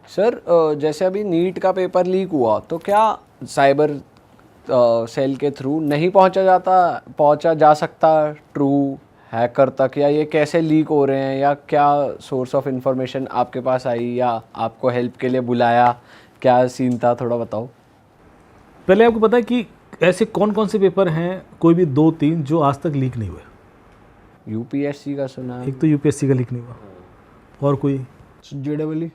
Sir जैसे अभी NEET का पेपर लीक हुआ तो क्या साइबर सेल के थ्रू नहीं पहुंचा जा सकता ट्रू हैकर तक, या ये कैसे लीक हो रहे हैं, या क्या सोर्स ऑफ इंफॉर्मेशन आपके पास आई या आपको हेल्प के लिए बुलाया, क्या सीन था, थोड़ा बताओ। पहले आपको पता है कि ऐसे कौन कौन से पेपर हैं, कोई भी 2-3 जो आज तक लीक नहीं हुए? यूपीएससी का सुना है। एक तो यूपीएससी का लीक नहीं हुआ, और कोई जेडब्ल्यू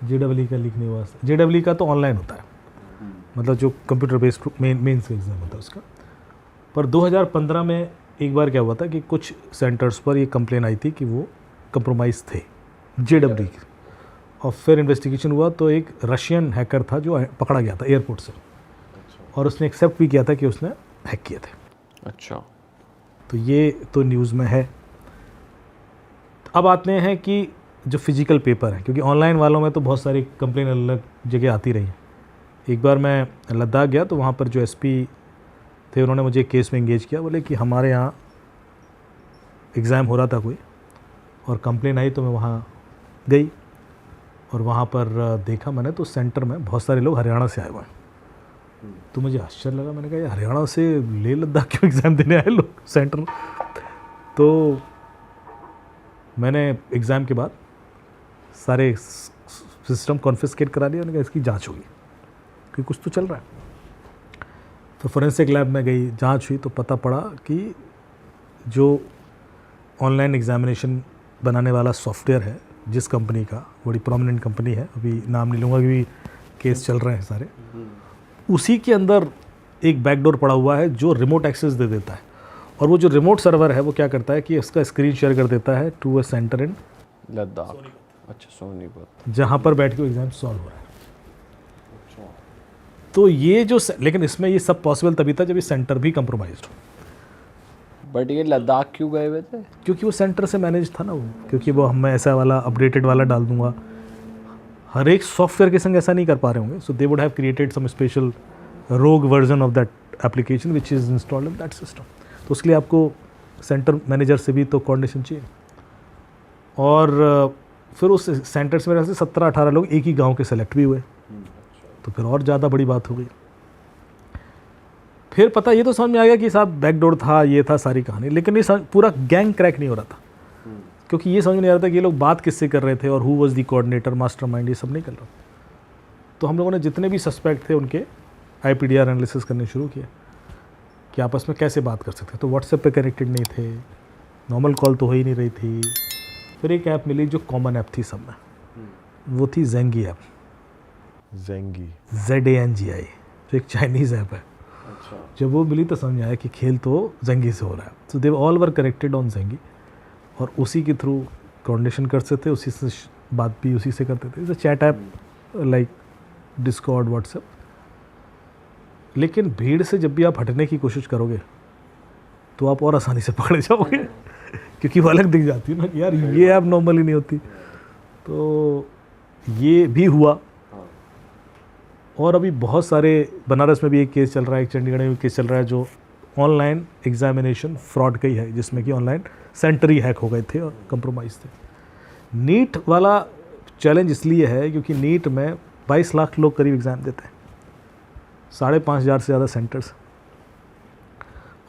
जेडब्ल्यू का लीक नहीं हुआ। जेडब्ल्यू का तो ऑनलाइन होता है, मतलब जो कंप्यूटर बेस्ड मेंस का एग्ज़ाम होता है उसका। पर 2015 में एक बार क्या हुआ था कि कुछ सेंटर्स पर ये कंप्लेन आई थी कि वो कंप्रोमाइज़ थे जेडब्ल्यू की, और फिर इन्वेस्टिगेशन हुआ तो एक रशियन हैकर था जो पकड़ा गया था एयरपोर्ट से, और उसने एक्सेप्ट भी किया था कि उसने हैक किए थे। अच्छा, तो ये तो न्यूज़ में है। अब आते हैं कि जो फिजिकल पेपर है, क्योंकि ऑनलाइन वालों में तो बहुत सारी कंप्लेन अलग जगह आती रही है। एक बार मैं लद्दाख गया तो वहाँ पर जो एसपी थे उन्होंने मुझे केस में इंगेज किया, बोले कि हमारे यहाँ एग्ज़ाम हो रहा था कोई और कंप्लेन आई, तो मैं वहाँ गई और वहाँ पर देखा मैंने तो सेंटर में बहुत सारे लोग हरियाणा से आए हुए हैं। तो मुझे आश्चर्य लगा, मैंने कहा ये हरियाणा से लेह लद्दाख क्यों एग्ज़ाम देने आए लोग सेंटर। तो मैंने एग्ज़ाम के बाद सारे सिस्टम कॉन्फिस्केट करा दिया, उन्होंने कहा इसकी जांच होगी कि कुछ तो चल रहा है। तो फोरेंसिक लैब में गई, जांच हुई तो पता पड़ा कि जो ऑनलाइन एग्ज़ामिनेशन बनाने वाला सॉफ्टवेयर है जिस कंपनी का, बड़ी प्रोमिनेंट कंपनी है, अभी नाम नहीं लूँगा क्योंकि केस चल रहे हैं सारे, उसी के अंदर एक बैकडोर पड़ा हुआ है जो रिमोट एक्सेस दे देता है। और वो जो रिमोट सर्वर है वो क्या करता है कि उसका स्क्रीन शेयर कर देता है टू अ सेंटर इन लद्दाख। अच्छा, सोनीपत, जहाँ पर बैठ के एग्ज़ाम सॉल्व हो रहा है। तो ये जो लेकिन इसमें ये सब पॉसिबल तभी था जब ये सेंटर भी कंप्रोमाइज्ड हो। बट ये लद्दाख क्यों गए हुए थे? क्योंकि वो सेंटर से मैनेज था ना वो, क्योंकि वो मैं ऐसा वाला अपडेटेड वाला डाल दूंगा, हर एक सॉफ्टवेयर के संग ऐसा नहीं कर पा रहे होंगे। So they would have created some special rogue version of that application which is installed in that system. तो उसके लिए आपको सेंटर मैनेजर से भी तो कोऑर्डिनेशन चाहिए। और फिर उस सेंटर से मेरे से 17-18 लोग एक ही गांव के सेलेक्ट भी हुए, तो फिर और ज़्यादा बड़ी बात हो गई। फिर पता ये तो समझ में आ गया कि साहब बैकडोर था, ये था सारी कहानी, लेकिन ये पूरा गैंग क्रैक नहीं हो रहा था, क्योंकि ये समझ में नहीं आ रहा था कि ये लोग बात किससे कर रहे थे और who was the coordinator, mastermind, ये सब नहीं कर रहा। तो हम लोगों ने जितने भी सस्पेक्ट थे उनके आईपीडीआर एनालिसिस करने शुरू किए कि आपस में कैसे बात कर सकते। तो व्हाट्सएप पे कनेक्टेड नहीं थे, नॉर्मल कॉल तो हो ही नहीं रही थी। फिर एक ऐप मिली जो कॉमन ऐप थी सब में, वो थी जेंगी ऐप। जेंगी, ZANGI, जो एक चाइनीज़ ऐप है। अच्छा, जब वो मिली तो समझ में आया कि खेल तो जेंगी से हो रहा है। So they all were connected on Zangi, और उसी के थ्रू कोऑर्डिनेशन कर सकते थे, उसी से बात भी उसी से करते थे। जैसे chat app like Discord, WhatsApp. लेकिन भीड़ से जब भी आप हटने की कोशिश करोगे तो आप और आसानी से पकड़े जाओगे क्योंकि वो अलग दिख जाती है ना कि यार ये ऐप नॉर्मली नहीं होती। तो ये भी हुआ। और अभी बहुत सारे, बनारस में भी एक केस चल रहा है, एक चंडीगढ़ में भी केस चल रहा है जो ऑनलाइन एग्जामिनेशन फ्रॉड का ही है, जिसमें कि ऑनलाइन सेंटर ही हैक हो गए थे और कंप्रोमाइज़ थे। नीट वाला चैलेंज इसलिए है क्योंकि नीट में 22 लाख लोग करीब एग्ज़ाम देते हैं, 5,500 से ज़्यादा सेंटर्स,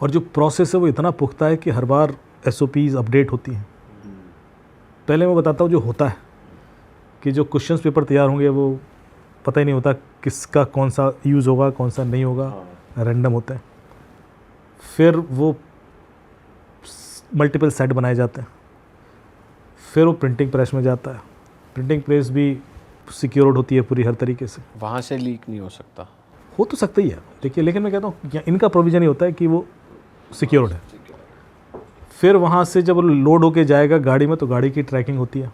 और जो प्रोसेस है वो इतना पुख्ता है कि हर बार SOPs अपडेट होती हैं। पहले मैं बताता हूँ जो होता है कि जो क्वेश्चंस पेपर तैयार होंगे वो पता ही नहीं होता किसका कौन सा यूज़ होगा, कौन सा नहीं होगा, रैंडम होता है। फिर वो मल्टीपल सेट बनाए जाते हैं, फिर वो प्रिंटिंग प्रेस में जाता है। प्रिंटिंग प्रेस भी सिक्योर्ड होती है पूरी हर तरीके से, वहाँ से लीक नहीं हो सकता। हो तो सकता ही है, देखिए, लेकिन मैं कहता हूँ इनका प्रोविज़न ही होता है कि वो सिक्योर्ड है। फिर वहाँ से जब लोड होके जाएगा गाड़ी में तो गाड़ी की ट्रैकिंग होती है,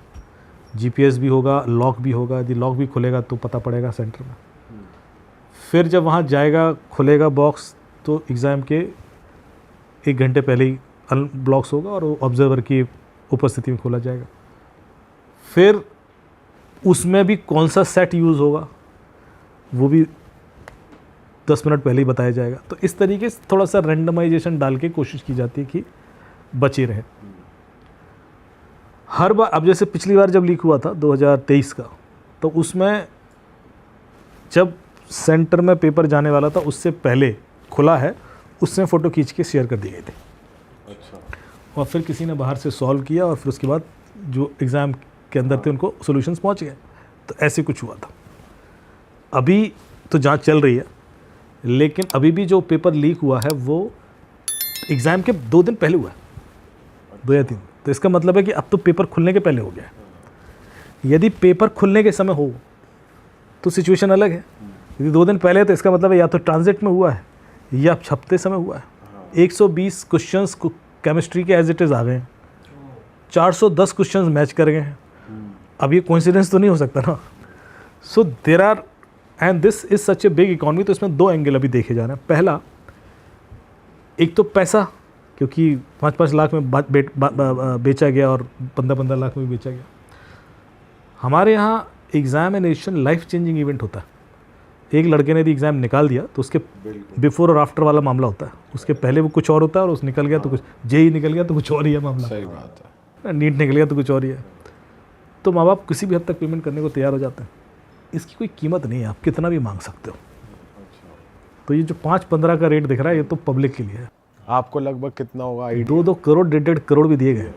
GPS भी होगा, लॉक भी होगा, यदि लॉक भी खुलेगा तो पता पड़ेगा सेंटर में। फिर जब वहाँ जाएगा, खुलेगा बॉक्स, तो एग्ज़ाम के 1 घंटे पहले ही अनब्लॉक्स होगा और वो ऑब्जर्वर की उपस्थिति में खोला जाएगा। फिर उसमें भी कौन सा सेट यूज़ होगा वो भी 10 मिनट पहले ही बताया जाएगा। तो इस तरीके से थोड़ा सा रैंडमाइजेशन डाल के कोशिश की जाती है कि बचे रहे। हर बार, अब जैसे पिछली बार जब लीक हुआ था 2023 का, तो उसमें जब सेंटर में पेपर जाने वाला था उससे पहले खुला है, उससे फ़ोटो खींच के शेयर कर दी गई थी। अच्छा। और फिर किसी ने बाहर से सॉल्व किया और फिर उसके बाद जो एग्ज़ाम के अंदर थे उनको सॉल्यूशंस पहुंच गए। तो ऐसे कुछ हुआ था। अभी तो जांच चल रही है, लेकिन अभी भी जो पेपर लीक हुआ है वो एग्ज़ाम के 2 दिन पहले हुआ है, 2 या 3। तो इसका मतलब है कि अब तो पेपर खुलने के पहले हो गया है। यदि पेपर खुलने के समय हो तो सिचुएशन अलग है। यदि 2 दिन पहले है तो इसका मतलब है या तो ट्रांजिट में हुआ है या छपते समय हुआ है। 120 क्वेश्चंस केमिस्ट्री के एज इट इज़ आ गए हैं, 410 क्वेश्चंस मैच कर गए हैं। अब ये कोइंसिडेंस तो नहीं हो सकता ना। So there are and this is such a big economy. तो इसमें 2 एंगल अभी देखे जा रहे हैं। पहला, एक तो पैसा, क्योंकि 5-5 लाख में बेचा गया और 15-15 लाख में भी बेचा गया। हमारे यहाँ एग्ज़ामिनेशन लाइफ चेंजिंग इवेंट होता है। एक लड़के ने यदि एग्ज़ाम निकाल दिया तो उसके बिफोर और आफ्टर वाला मामला होता है। उसके पहले वो कुछ और होता है और उस निकल गया तो कुछ, जेई निकल गया तो कुछ और ही है मामला। सही बात है। नीट निकल गया तो कुछ और ही है। तो माँ बाप किसी भी हद तक पेमेंट करने को तैयार हो जाते हैं। इसकी कोई कीमत नहीं है, आप कितना भी मांग सकते हो। तो ये जो 5-15 का रेट दिख रहा है ये तो पब्लिक के लिए है। आपको लगभग कितना होगा आइडिया? 2-2 करोड़ 1.5 करोड़ भी दिए गए।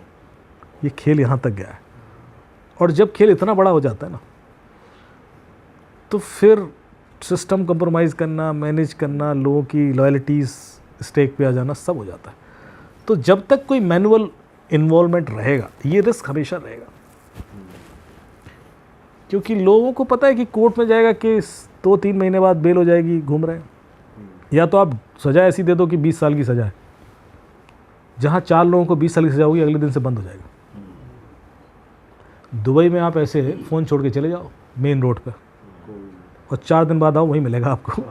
ये खेल यहाँ तक गया है। और जब खेल इतना बड़ा हो जाता है ना, तो फिर सिस्टम कंप्रोमाइज़ करना, मैनेज करना, लोगों की लॉयल्टीज़ स्टेक पे आ जाना, सब हो जाता है। तो जब तक कोई मैनुअल इन्वॉल्वमेंट रहेगा ये रिस्क हमेशा रहेगा, क्योंकि लोगों को पता है कि कोर्ट में जाएगा केस, 2-3 महीने बाद बेल हो जाएगी, घूम रहे हैं। या तो आप सज़ा ऐसी दे दो कि 20 साल की सज़ा है, जहाँ 4 लोगों को 20 साल की सज़ा होगी, अगले दिन से बंद हो जाएगा। दुबई में आप ऐसे फ़ोन छोड़ के चले जाओ मेन रोड पर और 4 दिन बाद आओ, वहीं मिलेगा आपको।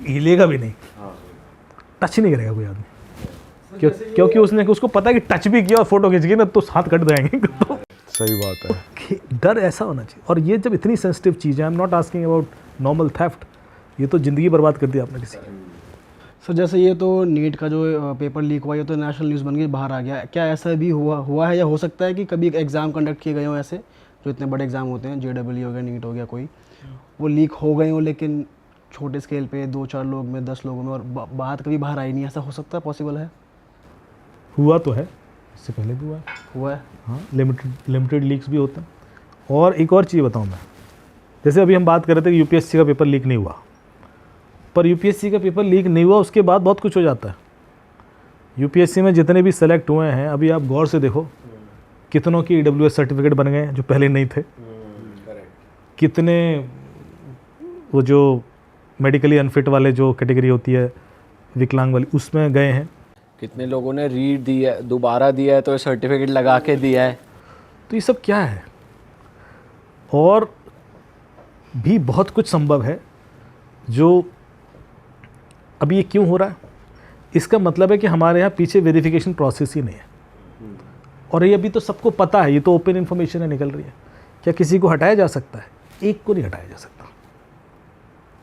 हिलेगा भी नहीं, टच नहीं करेगा कोई आदमी, क्योंकि उसको पता है कि टच भी किया और फोटो खींच गई ना तो हाथ कट जाएंगे। तो सही बात है। डर ऐसा होना चाहिए। और ये जब इतनी सेंसिटिव चीज़ है, I am not asking about normal theft, ये तो ज़िंदगी बर्बाद कर दी आपने किसी की। सर जैसे ये तो नीट का जो पेपर लीक हुआ, ये तो नेशनल न्यूज़ बन के बाहर आ गया। क्या ऐसा भी हुआ है या हो सकता है कि कभी एग्ज़ाम कंडक्ट किए गए हों ऐसे, जो इतने बड़े एग्ज़ाम होते हैं, JEE हो गया, नीट हो गया, कोई वो लीक हो गए हों लेकिन छोटे स्केल पे 2-4 लोग में, 10 लोगों में, और बात कभी बाहर आई नहीं, ऐसा हो सकता है? पॉसिबल है? हुआ तो है, इससे पहले भी हुआ है। हाँ, लिमिटेड लीक्स भी होते हैं। और एक और चीज़ बताऊँ मैं, जैसे अभी हम बात कर रहे थे कि यूपीएससी का पेपर लीक नहीं हुआ, पर यूपीएससी का पेपर लीक नहीं हुआ उसके बाद बहुत कुछ हो जाता है। यूपीएससी में जितने भी सेलेक्ट हुए हैं, अभी आप गौर से देखो कितनों की EWS सर्टिफिकेट बन गए जो पहले नहीं थे, कितने वो जो मेडिकली अनफिट वाले जो कैटेगरी होती है विकलांग वाली, उसमें गए हैं। कितने लोगों ने रीड दिया है, दोबारा दिया है तो सर्टिफिकेट लगा के दिया है। तो ये सब क्या है? और भी बहुत कुछ संभव है जो अभी ये क्यों हो रहा है, इसका मतलब है कि हमारे यहाँ पीछे वेरिफिकेशन प्रोसेस ही नहीं है। और ये अभी तो सबको पता है, ये तो ओपन इन्फॉर्मेशन है, निकल रही है। क्या किसी को हटाया जा सकता है? एक को नहीं हटाया जा सकता।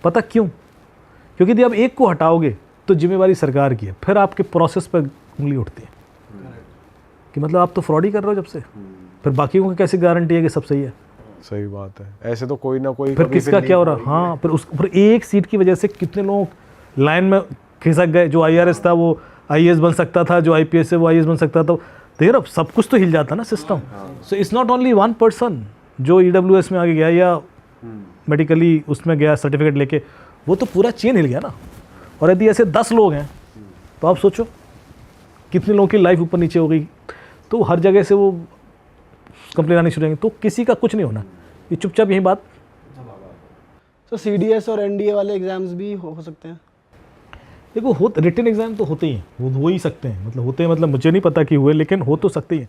पता क्यों? क्योंकि यदि आप एक को हटाओगे तो जिम्मेवारी सरकार की है, फिर आपके प्रोसेस पर उंगली उठती है कि मतलब आप तो फ्रॉड ही कर रहे हो जब से, फिर बाकियों को कैसे गारंटी है कि सब सही है? सही बात है। ऐसे तो कोई ना कोई फिर किसका क्या हो रहा है? हाँ, फिर एक सीट की वजह से कितने लोग लाइन में खिसक गए। जो IRS था वो IAS बन सकता था, जो IPS है वो IAS बन सकता था। देर अब सब कुछ तो हिल जाता ना system. So it's not only one person जो EWS में आगे गया या मेडिकली उसमें गया सर्टिफिकेट लेके, वो तो पूरा चेन हिल गया ना। और यदि ऐसे 10 लोग हैं तो आप सोचो कितने लोगों की लाइफ ऊपर नीचे हो गई। तो हर जगह से वो कंप्लेन आनी शुरू होंगी, तो किसी का कुछ नहीं होना, ये चुपचाप यही बात। तो CDS और NDA वाले एग्ज़ाम्स भी हो सकते हैं? देखो, रिटन एग्जाम तो होते ही हैं, वो हो ही सकते हैं, मतलब होते हैं, मतलब मुझे नहीं पता कि हुए, लेकिन हो तो सकते ही हैं।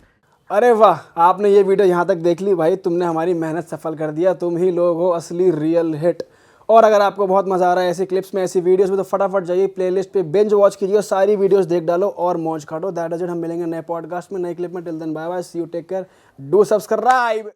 अरे वाह, आपने ये वीडियो यहाँ तक देख ली भाई, तुमने हमारी मेहनत सफल कर दिया। तुम ही लोग हो असली रियल हिट। और अगर आपको बहुत मज़ा आ रहा है ऐसी क्लिप्स में, ऐसी वीडियोस में, तो फटाफट जाइए प्लेलिस्ट पे, बिंज वॉच कीजिए और सारी वीडियोस देख डालो और मौज काटो। That is it. हम मिलेंगे नए पॉडकास्ट में, नई क्लिप में। Till then bye bye, see you, take care, do subscribe.